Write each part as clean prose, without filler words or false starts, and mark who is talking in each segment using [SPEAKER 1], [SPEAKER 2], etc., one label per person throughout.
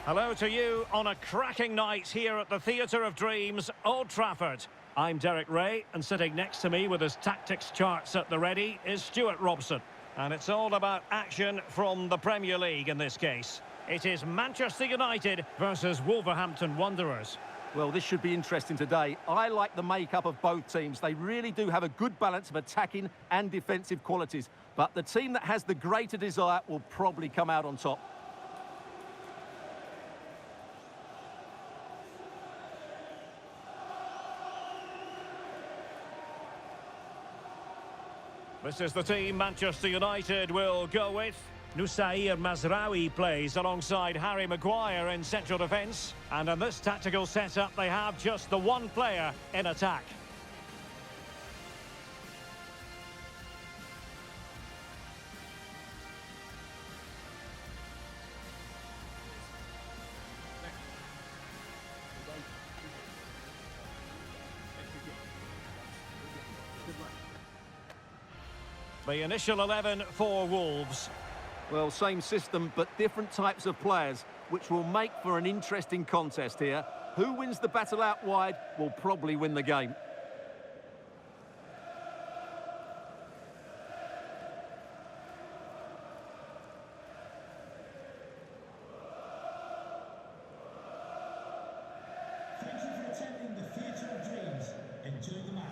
[SPEAKER 1] Hello to you on a cracking night here at the Theatre of Dreams, Old Trafford. I'm Derek Ray, and sitting next to me with his tactics charts at the ready is Stuart Robson. And it's all about action from the Premier League in this case. It is Manchester United versus Wolverhampton Wanderers.
[SPEAKER 2] Well, this should be interesting today. I like the makeup of both teams. They really do have a good balance of attacking and defensive qualities. But the team that has the greater desire will probably come out on top.
[SPEAKER 1] This is the team Manchester United will go with. Noussair Mazraoui plays alongside Harry Maguire in central defence. And in this tactical setup, they have just the one player in attack. The initial 11 for Wolves.
[SPEAKER 2] Well, same system, but different types of players, which will make for an interesting contest here. Who wins the battle out wide will probably win the game.
[SPEAKER 3] Thank you for attending the Theatre of Dreams. Enjoy the match.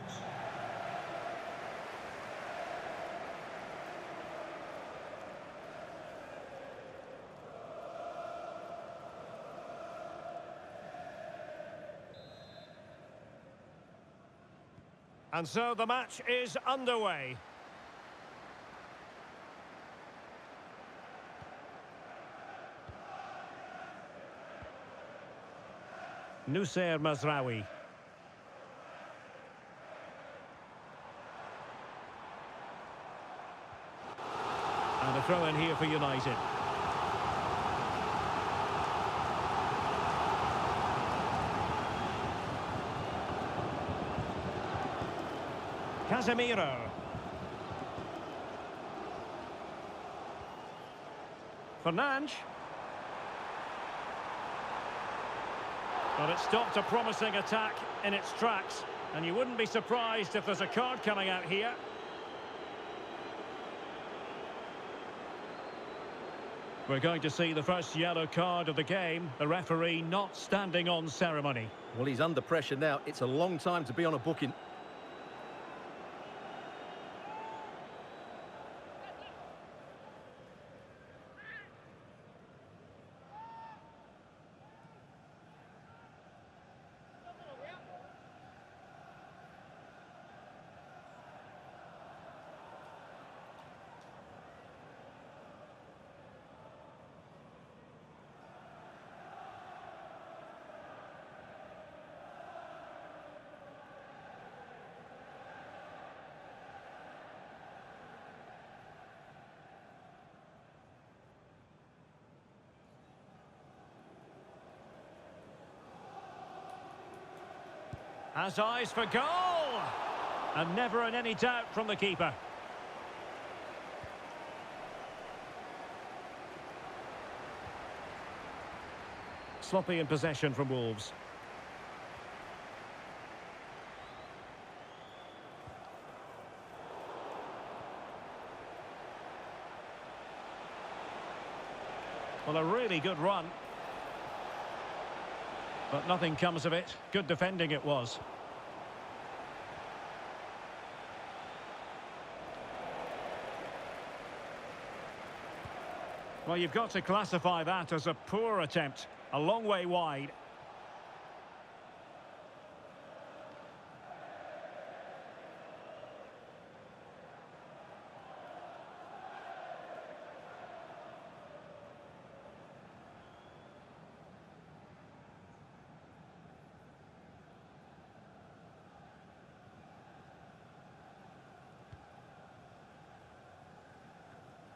[SPEAKER 1] And so the match is underway. Noussair Mazraoui. And a throw in here for United. Casemiro. Fernandes. But it stopped a promising attack in its tracks, and you wouldn't be surprised if there's a card coming out here. We're going to see the first yellow card of the game, the referee not standing on ceremony.
[SPEAKER 2] Well, he's under pressure now. It's a long time to be on a booking.
[SPEAKER 1] Has eyes for goal! And never in any doubt from the keeper. Sloppy in possession from Wolves. Well, a really good run. But nothing comes of it. Good defending it was. Well, you've got to classify that as a poor attempt. A long way wide.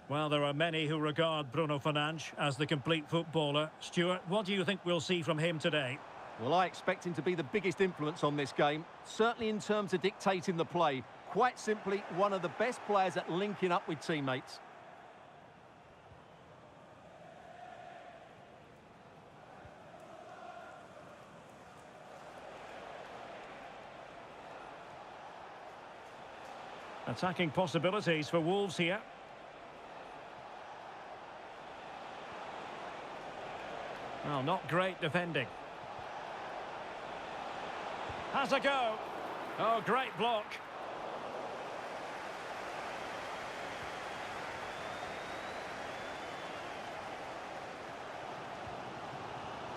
[SPEAKER 1] Well, there are many who regard Bruno Fernandes as the complete footballer. Stuart, what do you think we'll see from him today?
[SPEAKER 2] Well, I expect him to be the biggest influence on this game, certainly in terms of dictating the play. Quite simply, one of the best players at linking up with teammates.
[SPEAKER 1] Attacking possibilities for Wolves here. Well, not great defending. Has a go. Oh, great block.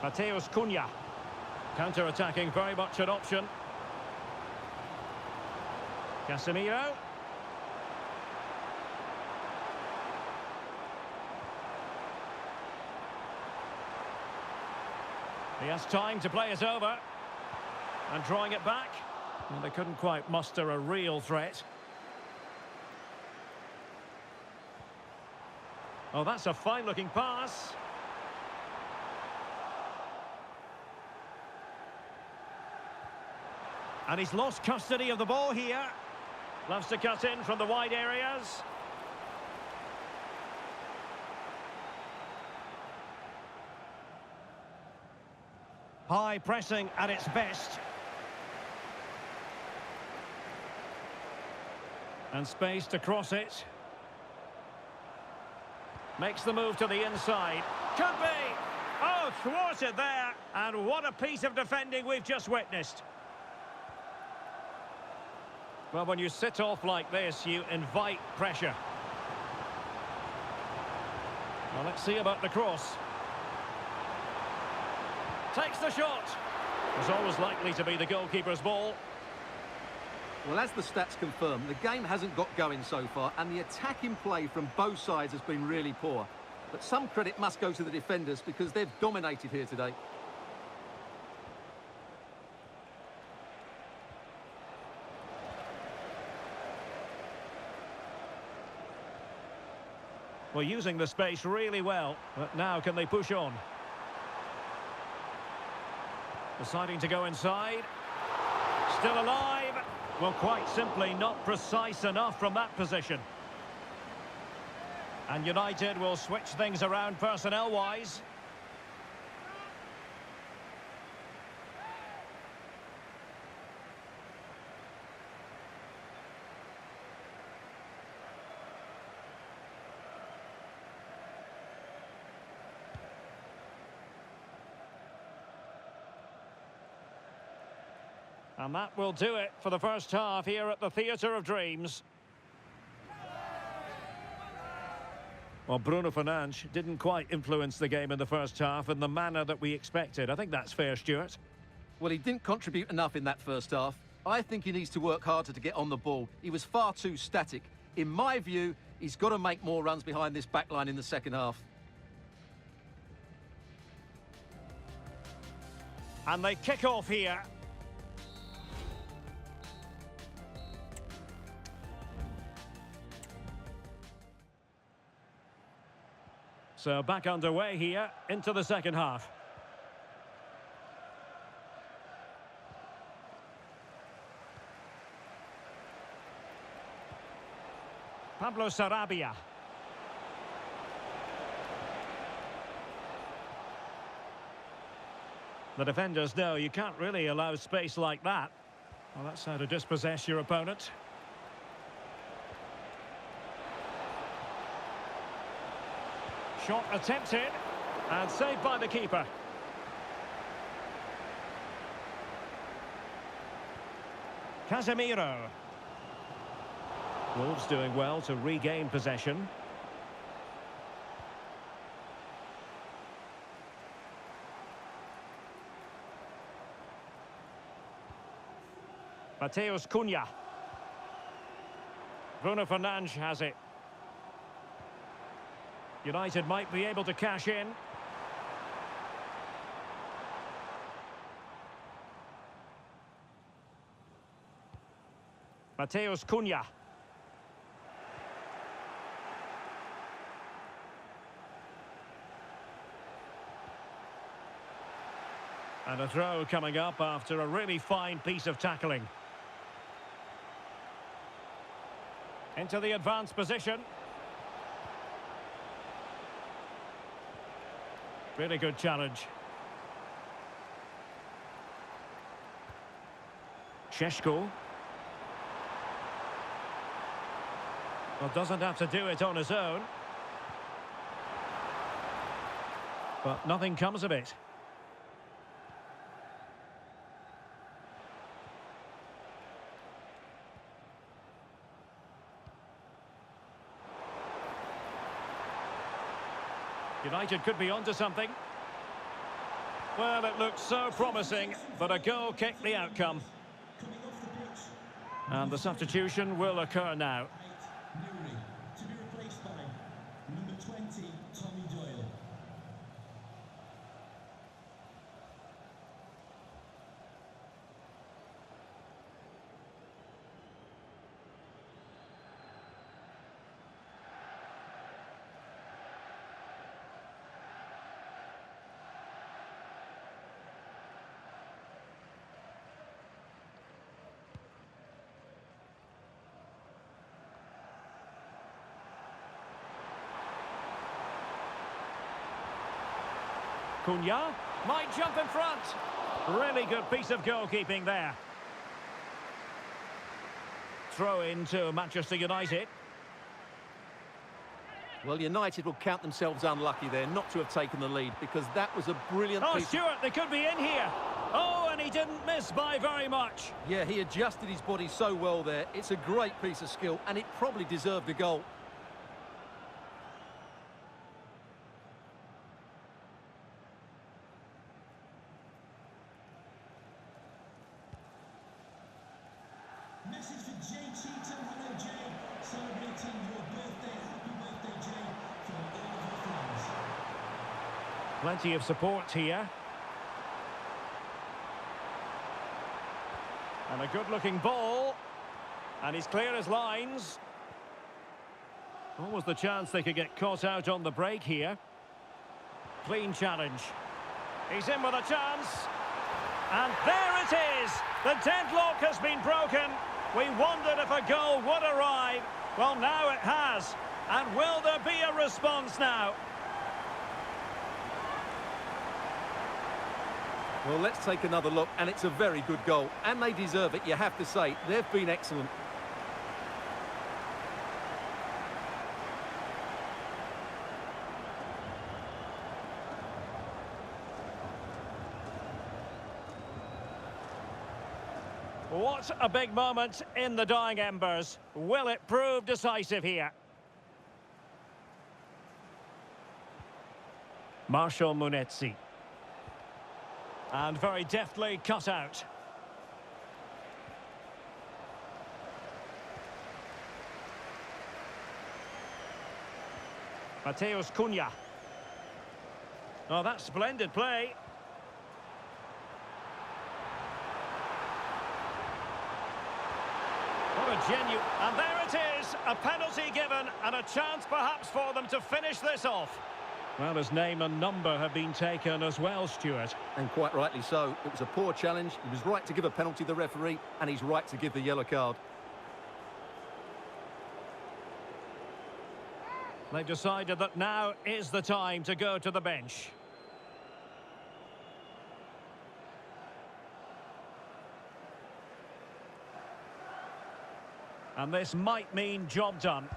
[SPEAKER 1] Matheus Cunha. Counter-attacking, very much an option. Casemiro. He has time to play it over. And drawing it back. Well, they couldn't quite muster a real threat. Oh, that's a fine-looking pass. And he's lost custody of the ball here. Loves to cut in from the wide areas. High pressing at its best. And space to cross it. Makes the move to the inside. Could be! Oh, thwarted there. And what a piece of defending we've just witnessed. Well, when you sit off like this, you invite pressure. Well, let's see about the cross. Takes the shot. It's always likely to be the goalkeeper's ball.
[SPEAKER 2] Well, as the stats confirm, the game hasn't got going so far, and the attacking play from both sides has been really poor. But some credit must go to the defenders because they've dominated here today.
[SPEAKER 1] Well, using the space really well, but now can they push on? Deciding to go inside. Still alive. Well, quite simply not precise enough from that position. And United will switch things around personnel-wise. And that will do it for the first half here at the Theatre of Dreams. Well, Bruno Fernandes didn't quite influence the game in the first half in the manner that we expected. I think that's fair, Stuart.
[SPEAKER 2] Well, he didn't contribute enough in that first half. I think he needs to work harder to get on the ball. He was far too static. In my view, he's got to make more runs behind this backline in the second half.
[SPEAKER 1] And they kick off here. So back underway here into the second half. Pablo Sarabia. The defenders know you can't really allow space like that. Well, that's how to dispossess your opponent. Shot attempted and saved by the keeper. Casemiro. Wolves doing well to regain possession. Matheus Cunha. Bruno Fernandes has it. United might be able to cash in. Matheus Cunha. And a throw coming up after a really fine piece of tackling. Into the advanced position. Really good challenge. Šeško. Well, doesn't have to do it on his own. But nothing comes of it. United could be onto something. Well, it looked so promising, but a goal kicked the outcome. And the substitution will occur now.
[SPEAKER 3] Newry, to be replaced by number 20, Tommy Doyle.
[SPEAKER 1] Cunha might jump in front. Really good piece of goalkeeping there. Throw in to Manchester United.
[SPEAKER 2] Well, United will count themselves unlucky there not to have taken the lead, because that was a brilliant
[SPEAKER 1] Oh,
[SPEAKER 2] piece.
[SPEAKER 1] Stuart, they could be in here. Oh, and he didn't miss by very much.
[SPEAKER 2] Yeah, he adjusted his body so well there. It's a great piece of skill, and it probably deserved a goal.
[SPEAKER 3] Message for Jay Cheatham. Hello, Jay. Celebrating your birthday. Happy birthday, Jay, from all of your friends.
[SPEAKER 1] Plenty of support here. And a good-looking ball. And he's clear as lines. What was the chance they could get caught out on the break here? Clean challenge. He's in with a chance. And there it is! The deadlock has been broken. We wondered if a goal would arrive. Well, now it has. And will there be a response now?
[SPEAKER 2] Well, let's take another look, and it's a very good goal. And they deserve it, you have to say. They've been excellent.
[SPEAKER 1] What a big moment in the dying embers. Will it prove decisive here? Marshall Munetsi. And very deftly cut out. Mateus Cunha. Oh, that's splendid play. What a genuine... And there it is, a penalty given and a chance perhaps for them to finish this off. Well, his name and number have been taken as well, Stuart.
[SPEAKER 2] And quite rightly so. It was a poor challenge. He was right to give a penalty to the referee, and he's right to give the yellow card.
[SPEAKER 1] They've decided that now is the time to go to the bench. And this might mean job done.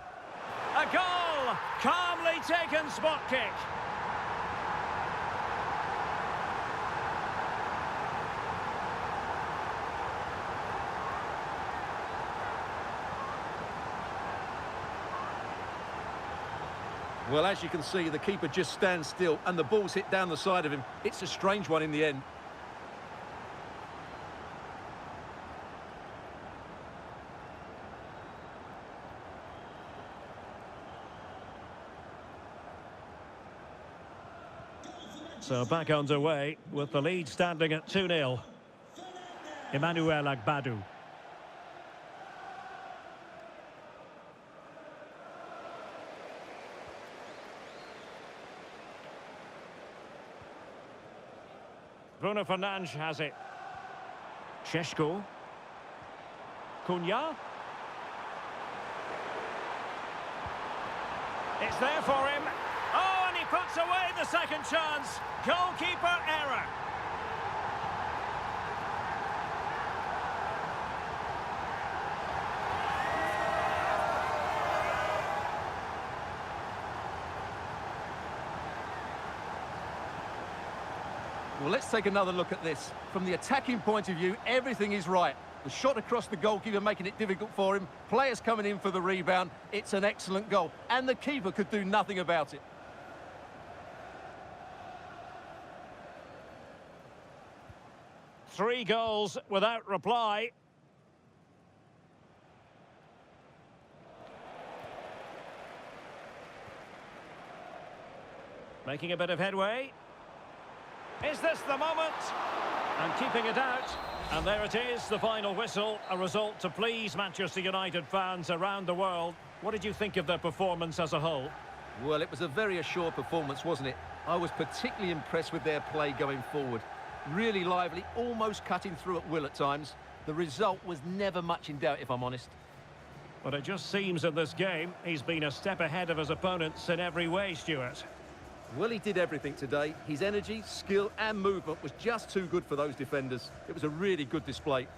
[SPEAKER 1] A goal! Calmly taken spot kick.
[SPEAKER 2] Well, as you can see, the keeper just stands still, and the ball's hit down the side of him. It's a strange one in the end.
[SPEAKER 1] So back underway with the lead standing at 2-0. Emmanuel Agbadou. Bruno Fernandes has it. Šeško. Cunha. It's there for him. Oh, and he puts away the second chance. Goalkeeper error.
[SPEAKER 2] Well, let's take another look at this. From the attacking point of view, everything is right. The shot across the goalkeeper making it difficult for him. Players coming in for the rebound. It's an excellent goal. And the keeper could do nothing about it.
[SPEAKER 1] Three goals without reply. Making a bit of headway. Is this the moment? And keeping it out. And there it is, the final whistle. A result to please Manchester United fans around the world. What did you think of their performance as a whole?
[SPEAKER 2] Well, it was a very assured performance, wasn't it? I was particularly impressed with their play going forward. Really lively, almost cutting through at will at times. The result was never much in doubt, if I'm honest.
[SPEAKER 1] But it just seems in this game, he's been a step ahead of his opponents in every way, Stuart.
[SPEAKER 2] Well, he did everything today. His energy, skill and movement was just too good for those defenders. It was a really good display.